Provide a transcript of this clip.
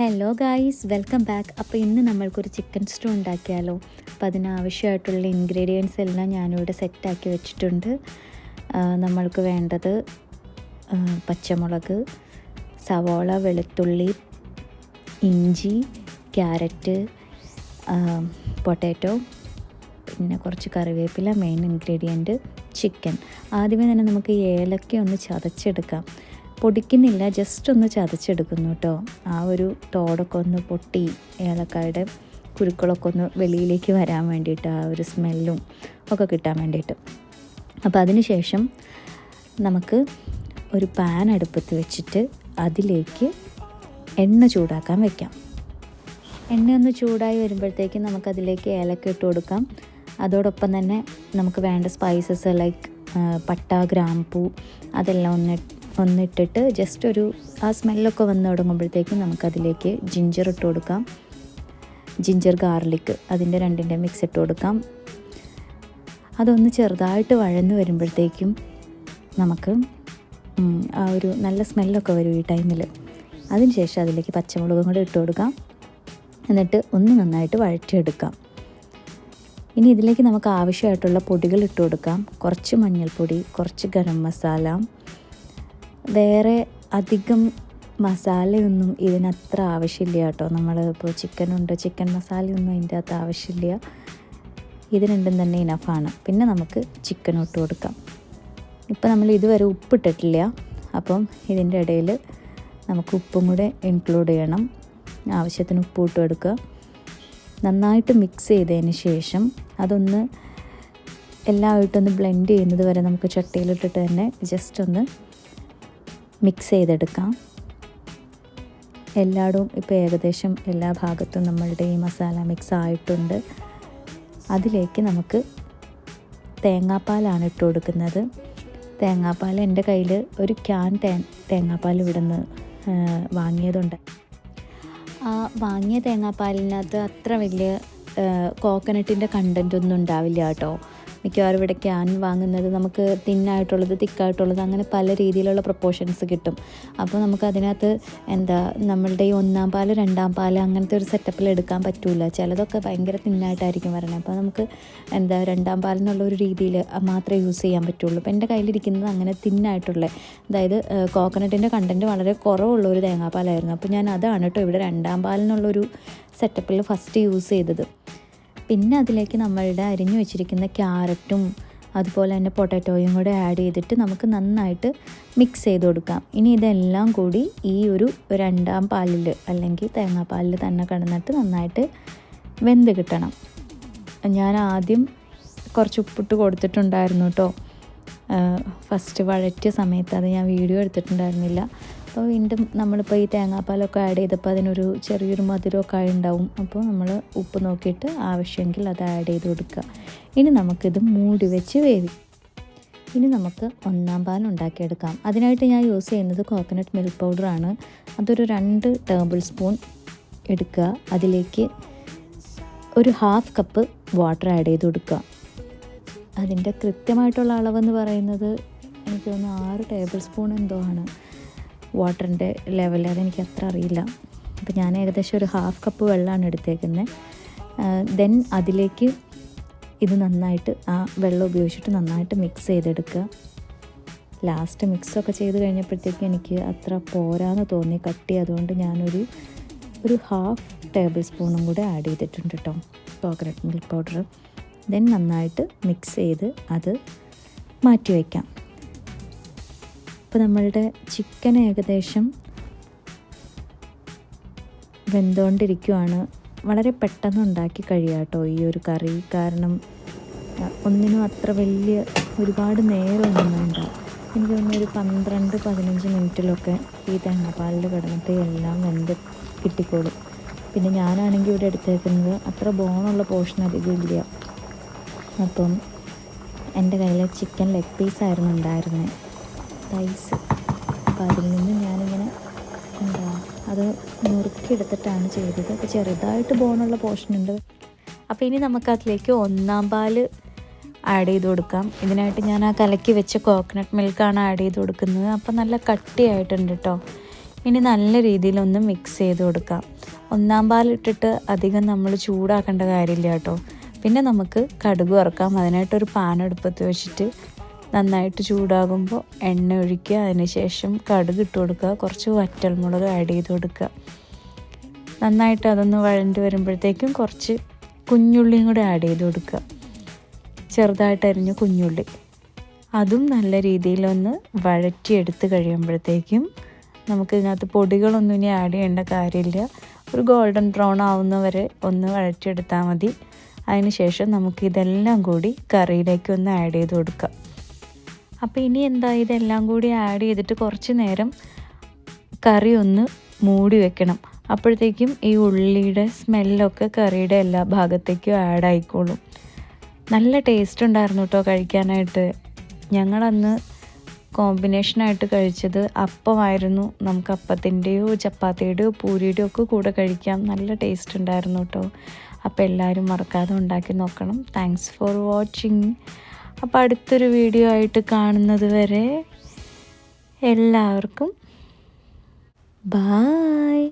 Hello guys, welcome back. അപ്പോൾ ഇന്ന് നമ്മൾക്കൊരു ചിക്കൻ സ്റ്റൂ ഉണ്ടാക്കിയാലോ. അപ്പോൾ അതിനാവശ്യമായിട്ടുള്ള ഇൻഗ്രീഡിയൻസ് എല്ലാം ഞാനിവിടെ സെറ്റാക്കി വെച്ചിട്ടുണ്ട്. നമ്മൾക്ക് വേണ്ടത് പച്ചമുളക്, സവോള, വെളുത്തുള്ളി, ഇഞ്ചി, ക്യാരറ്റ്, പൊട്ടാറ്റോ, പിന്നെ കുറച്ച് കറിവേപ്പില, മെയിൻ ഇൻഗ്രീഡിയൻറ്റ് ചിക്കൻ. ആദ്യമേ തന്നെ നമുക്ക് ഏലക്ക ഒന്ന് ചതച്ചെടുക്കാം. പൊടിക്കുന്നില്ല, ജസ്റ്റ് ഒന്ന് ചതച്ചെടുക്കുന്നു കേട്ടോ. ആ ഒരു തോടൊക്കെ ഒന്ന് പൊട്ടി ഏലക്കായുടെ കുരുക്കളൊക്കെ ഒന്ന് വെളിയിലേക്ക് വരാൻ വേണ്ടിയിട്ട്, ആ ഒരു സ്മെല്ലും ഒക്കെ കിട്ടാൻ വേണ്ടിയിട്ട്. അപ്പോൾ അതിന് ശേഷം നമുക്ക് ഒരു പാൻ അടുപ്പത്ത് വെച്ചിട്ട് അതിലേക്ക് എണ്ണ ചൂടാക്കാൻ വെക്കാം. എണ്ണ ഒന്ന് ചൂടായി വരുമ്പോഴത്തേക്കും നമുക്കതിലേക്ക് ഏലക്ക ഇട്ട് കൊടുക്കാം. അതോടൊപ്പം തന്നെ നമുക്ക് വേണ്ട സ്പൈസസ് ലൈക്ക് പട്ട, ഗ്രാമ്പൂ അതെല്ലാം ഒന്നിട്ടിട്ട് ജസ്റ്റ് ഒരു ആ സ്മെല്ലൊക്കെ വന്ന് തുടങ്ങുമ്പോഴത്തേക്കും നമുക്കതിലേക്ക് ജിഞ്ചർ ഇട്ട് കൊടുക്കാം. ജിഞ്ചർ ഗാർലിക് അതിൻ്റെ രണ്ടിൻ്റെ മിക്സ് ഇട്ട് കൊടുക്കാം. അതൊന്ന് ചെറുതായിട്ട് വഴന്ന് വരുമ്പോഴത്തേക്കും നമുക്ക് ആ ഒരു നല്ല സ്മെല്ലൊക്കെ വരും ഈ ടൈമിൽ. അതിന് ശേഷം അതിലേക്ക് പച്ചമുളകും കൂടെ ഇട്ട് കൊടുക്കാം. എന്നിട്ട് ഒന്ന് നന്നായിട്ട് വഴറ്റിയെടുക്കാം. ഇനി ഇതിലേക്ക് നമുക്ക് ആവശ്യമായിട്ടുള്ള പൊടികൾ ഇട്ട് കൊടുക്കാം. കുറച്ച് മഞ്ഞൾപ്പൊടി, കുറച്ച് ഗരം മസാല. വേറെ അധികം മസാലയൊന്നും ഇതിനത്ര ആവശ്യമില്ല കേട്ടോ. നമ്മൾ ഇപ്പോൾ ചിക്കനുണ്ട്, ചിക്കൻ മസാലയൊന്നും അതിൻ്റെ അകത്ത് ആവശ്യമില്ല. ഇത് രണ്ടും തന്നെ ഇനഫാണ്. പിന്നെ നമുക്ക് ചിക്കൻ ഇട്ട് കൊടുക്കാം. ഇപ്പം നമ്മൾ ഇതുവരെ ഉപ്പിട്ടിട്ടില്ല, അപ്പം ഇതിൻ്റെ ഇടയിൽ നമുക്ക് ഉപ്പും കൂടെ ഇൻക്ലൂഡ് ചെയ്യണം. ആവശ്യത്തിന് ഉപ്പ് ഇട്ട് കൊടുക്കുക. നന്നായിട്ട് മിക്സ് ചെയ്തതിന് ശേഷം അതൊന്ന് എല്ലാമായിട്ടൊന്ന് ബ്ലെൻഡ് ചെയ്യുന്നത് വരെ നമുക്ക് ചട്ടിയിലിട്ടിട്ട് തന്നെ ജസ്റ്റ് ഒന്ന് മിക്സ് ചെയ്തെടുക്കാം. എല്ലായിടവും ഇപ്പോൾ ഏകദേശം എല്ലാ ഭാഗത്തും നമ്മളുടെ ഈ മസാല മിക്സ് ആയിട്ടുണ്ട്. അതിലേക്ക് നമുക്ക് തേങ്ങാപ്പാലാണ് ഇട്ട് കൊടുക്കുന്നത്. തേങ്ങാപ്പാൽ എൻ്റെ കയ്യിൽ ഒരു ക്യാൻ തേങ്ങാപ്പാൽ ഇവിടുന്ന് വാങ്ങിയതുണ്ട്. ആ വാങ്ങിയ തേങ്ങാപ്പാലിനകത്ത് അത്ര വലിയ കോക്കനട്ടിൻ്റെ കണ്ടൻറ്റൊന്നും ഉണ്ടാവില്ല കേട്ടോ. മിക്കവാറും ഇവിടെ ക്യാൻ വാങ്ങുന്നത് നമുക്ക് തിന്നായിട്ടുള്ളത്, തിക്കായിട്ടുള്ളത്, അങ്ങനെ പല രീതിയിലുള്ള പ്രൊപ്പോർഷൻസ് കിട്ടും. അപ്പോൾ നമുക്ക് അതിനകത്ത് നമ്മളുടെ ഈ ഒന്നാം പാൽ, രണ്ടാം പാൽ അങ്ങനത്തെ ഒരു സെറ്റപ്പിൽ എടുക്കാൻ പറ്റില്ല. ചിലതൊക്കെ ഭയങ്കര തിന്നായിട്ടായിരിക്കും വരണത്. അപ്പോൾ നമുക്ക് രണ്ടാം പാലെന്നുള്ള ഒരു രീതിയിൽ മാത്രമേ യൂസ് ചെയ്യാൻ പറ്റുള്ളൂ. അപ്പോൾ എൻ്റെ കയ്യിലിരിക്കുന്നത് അങ്ങനെ തിന്നായിട്ടുള്ള, അതായത് കോക്കനട്ടിൻ്റെ കണ്ടൻറ്റ് വളരെ കുറവുള്ള ഒരു തേങ്ങാപ്പാലായിരുന്നു. അപ്പോൾ ഞാൻ അതാണ് കേട്ടോ ഇവിടെ രണ്ടാം പാലിനുള്ളൊരു സെറ്റപ്പിൽ ഫസ്റ്റ് യൂസ് ചെയ്തത്. പിന്നെ അതിലേക്ക് നമ്മളുടെ അരിഞ്ഞു വെച്ചിരിക്കുന്ന ക്യാരറ്റും അതുപോലെ തന്നെ പൊട്ടാറ്റോയും കൂടെ ആഡ് ചെയ്തിട്ട് നമുക്ക് നന്നായിട്ട് മിക്സ് ചെയ്ത് കൊടുക്കാം. ഇനി ഇതെല്ലാം കൂടി ഈ ഒരു രണ്ടാം പാലിൽ അല്ലെങ്കിൽ തേങ്ങാപ്പാലിൽ തന്നെ കിടന്നിട്ട് നന്നായിട്ട് വെന്ത് കിട്ടണം. ഞാൻ ആദ്യം കുറച്ച് ഉപ്പിട്ട് കൊടുത്തിട്ടുണ്ടായിരുന്നു കേട്ടോ. ഫസ്റ്റ് വഴറ്റിയ സമയത്ത് അത് ഞാൻ വീഡിയോ എടുത്തിട്ടുണ്ടായിരുന്നില്ല. അപ്പോൾ വീണ്ടും നമ്മളിപ്പോൾ ഈ തേങ്ങാപ്പാലൊക്കെ ആഡ് ചെയ്തപ്പോൾ അതിനൊരു ചെറിയൊരു മധുരമൊക്കെ ആയിട്ടുണ്ടാവും. അപ്പോൾ നമ്മൾ ഉപ്പ് നോക്കിയിട്ട് ആവശ്യമെങ്കിൽ അത് ആഡ് ചെയ്ത് കൊടുക്കുക. ഇനി നമുക്കിത് മൂടി വെച്ച് ഇനി നമുക്ക് ഒന്നാം പാൽ ഉണ്ടാക്കിയെടുക്കാം. അതിനായിട്ട് ഞാൻ യൂസ് ചെയ്യുന്നത് കോക്കനട്ട് മിൽക്ക് പൗഡറാണ്. അതൊരു 2 ടേബിൾ സ്പൂൺ എടുക്കുക. അതിലേക്ക് ഒരു 1/2 കപ്പ് വാട്ടർ ആഡ് ചെയ്ത് കൊടുക്കുക. അതിൻ്റെ കൃത്യമായിട്ടുള്ള അളവെന്ന് പറയുന്നത് എനിക്ക് തോന്നുന്നു 6 ടേബിൾ സ്പൂൺ എന്തോ ആണ് വാട്ടറിൻ്റെ ലെവൽ. അതെനിക്ക് അത്ര അറിയില്ല. അപ്പോൾ ഞാൻ ഏകദേശം ഒരു 1/2 കപ്പ് വെള്ളമാണ് എടുത്തേക്കുന്നത്. ദെൻ അതിലേക്ക് ഇത് നന്നായിട്ട് ആ വെള്ളം ഉപയോഗിച്ചിട്ട് നന്നായിട്ട് മിക്സ് ചെയ്തെടുക്കുക. ലാസ്റ്റ് മിക്സൊക്കെ ചെയ്ത് കഴിഞ്ഞപ്പോഴത്തേക്കും എനിക്ക് അത്ര പോരാന്ന് തോന്നി കട്ടി. അതുകൊണ്ട് ഞാനൊരു 1/2 ടേബിൾ സ്പൂണും കൂടെ ആഡ് ചെയ്തിട്ടുണ്ട് കേട്ടോ കോക്കനട്ട് മിൽക്ക് പൗഡർ. ദെൻ നന്നായിട്ട് മിക്സ് ചെയ്ത് അത് മാറ്റി വയ്ക്കാം. ഇപ്പോൾ നമ്മളുടെ ചിക്കൻ ഏകദേശം വെന്തുകൊണ്ടിരിക്കുകയാണ്. വളരെ പെട്ടെന്ന് ഉണ്ടാക്കി കഴിയാം കേട്ടോ ഈ ഒരു കറി. കാരണം ഒന്നിനും അത്ര വലിയ ഒരുപാട് നേരമൊന്നും വേണ്ട. എനിക്ക് തോന്നുന്നു ഒരു 12-15 മിനിറ്റിലൊക്കെ ഈ തേങ്ങാപ്പാലിൽ കിടന്നിട്ട് എല്ലാം വെന്ത് കിട്ടിക്കോളും. പിന്നെ ഞാനാണെങ്കിൽ ഇവിടെ എടുത്തേക്കുന്നത് അത്ര ബോണുള്ള പോർഷൻ അധികം ഇല്ല. അപ്പം എൻ്റെ കയ്യിൽ ചിക്കൻ ലെഗ് പീസായിരുന്നു ഉണ്ടായിരുന്നത്, റൈസ്. അപ്പോൾ അതിൽ നിന്ന് ഞാനിങ്ങനെ അത് നുറുക്കിയെടുത്തിട്ടാണ് ചെയ്തത്. അപ്പോൾ ചെറുതായിട്ട് ബോണുള്ള പോർഷനുണ്ട്. അപ്പോൾ ഇനി നമുക്കതിലേക്ക് ഒന്നാം പാൽ ആഡ് ചെയ്ത് കൊടുക്കാം. ഇതിനായിട്ട് ഞാൻ ആ കലക്കി വെച്ച കോക്കനട്ട് മിൽക്കാണ് ആഡ് ചെയ്ത് കൊടുക്കുന്നത്. അപ്പോൾ നല്ല കട്ടിയായിട്ടുണ്ട് കേട്ടോ. ഇനി നല്ല രീതിയിലൊന്ന് മിക്സ് ചെയ്ത് കൊടുക്കാം. ഒന്നാം പാലിട്ടിട്ട് അധികം നമ്മൾ ചൂടാക്കേണ്ട കാര്യമില്ല കേട്ടോ. പിന്നെ നമുക്ക് കടുക് വറുക്കാം. അതിനായിട്ടൊരു പാൻ അടുപ്പത്ത് വെച്ചിട്ട് നന്നായിട്ട് ചൂടാകുമ്പോൾ എണ്ണ ഒഴിക്കുക. അതിനുശേഷം കടുക് ഇട്ട് കൊടുക്കുക. കുറച്ച് വറ്റൽമുളക് ആഡ് ചെയ്ത് കൊടുക്കുക. നന്നായിട്ട് അതൊന്ന് വഴണ്ട് വരുമ്പോഴത്തേക്കും കുറച്ച് കുഞ്ഞുള്ളിയും കൂടെ ആഡ് ചെയ്ത് കൊടുക്കുക. ചെറുതായിട്ട് അരിഞ്ഞ കുഞ്ഞുള്ളി അതും നല്ല രീതിയിലൊന്ന് വഴറ്റിയെടുത്ത് കഴിയുമ്പോഴത്തേക്കും നമുക്ക് ഇതിനകത്ത് പൊടികളൊന്നും ഇനി ആഡ് ചെയ്യേണ്ട കാര്യമില്ല. ഒരു ഗോൾഡൻ ബ്രൗൺ ആവുന്നവരെ ഒന്ന് വഴറ്റിയെടുത്താൽ മതി. അതിനുശേഷം നമുക്ക് ഇതെല്ലാം കൂടി കറിയിലേക്ക് ഒന്ന് ആഡ് ചെയ്ത് കൊടുക്കാം. അപ്പോൾ ഇനി എന്താ, ഇതെല്ലാം കൂടി ആഡ് ചെയ്തിട്ട് കുറച്ച് നേരം കറി ഒന്ന് മൂടി വെക്കണം. അപ്പോഴത്തേക്കും ഈ ഉള്ളിയുടെ സ്മെല്ലൊക്കെ കറിയുടെ എല്ലാ ഭാഗത്തേക്കും ആഡ് ആയിക്കോളും. നല്ല ടേസ്റ്റ് ഉണ്ടായിരുന്നു കേട്ടോ കഴിക്കാനായിട്ട്. ഞങ്ങളന്ന് കോമ്പിനേഷനായിട്ട് കഴിച്ചത് അപ്പമായിരുന്നു. നമുക്ക് അപ്പത്തിൻ്റെയോ ചപ്പാത്തിയുടെയോ പൂരിയുടെയോ ഒക്കെ കൂടെ കഴിക്കാം. നല്ല ടേസ്റ്റ് ഉണ്ടായിരുന്നു കേട്ടോ. അപ്പോൾ എല്ലാവരും മറക്കാതെ ഉണ്ടാക്കി നോക്കണം. Thanks for watching. അപ്പോൾ അടുത്തൊരു വീഡിയോ ആയിട്ട് കാണുന്നത് വരെ എല്ലാവർക്കും ബായ്.